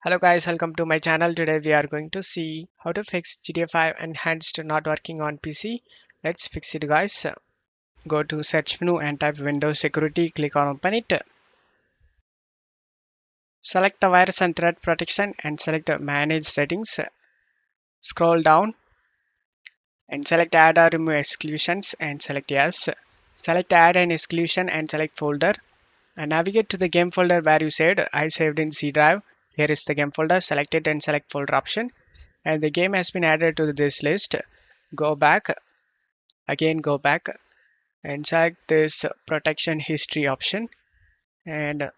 Hello guys, welcome to my channel. Today we are going to see how to fix GTA 5 enhanced not working on PC. Let's fix it guys. Go to search menu and type Windows Security, click on open it. Select the virus and threat protection and select the manage settings. Scroll down and select add or remove exclusions and select yes. Select add an exclusion and select folder and navigate to the game folder where you saved. I saved in C drive. Here is the game folder. Select it and select folder option. And the game has been added to this list. Go back, again go back and select this protection history option, and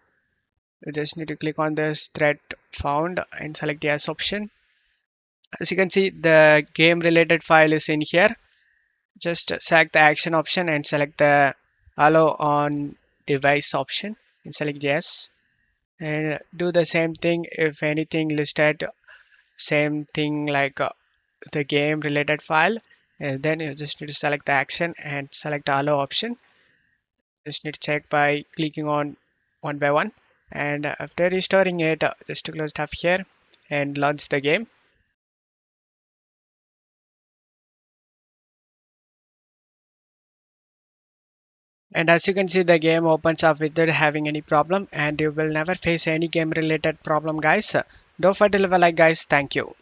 you just need to click on this threat found and select yes option. As you can see, the game related file is in here. Just select the action option and select the allow on device option and select yes, and do the same thing if anything listed same thing like the game related file, and then you just need to select the action and select the allow option. Just need to check by clicking on one by one, and after restoring it, just to close tab here and launch the game. And as you can see, the game opens up without having any problem, and you will never face any game related problem guys. Don't forget to leave a like guys. Thank you.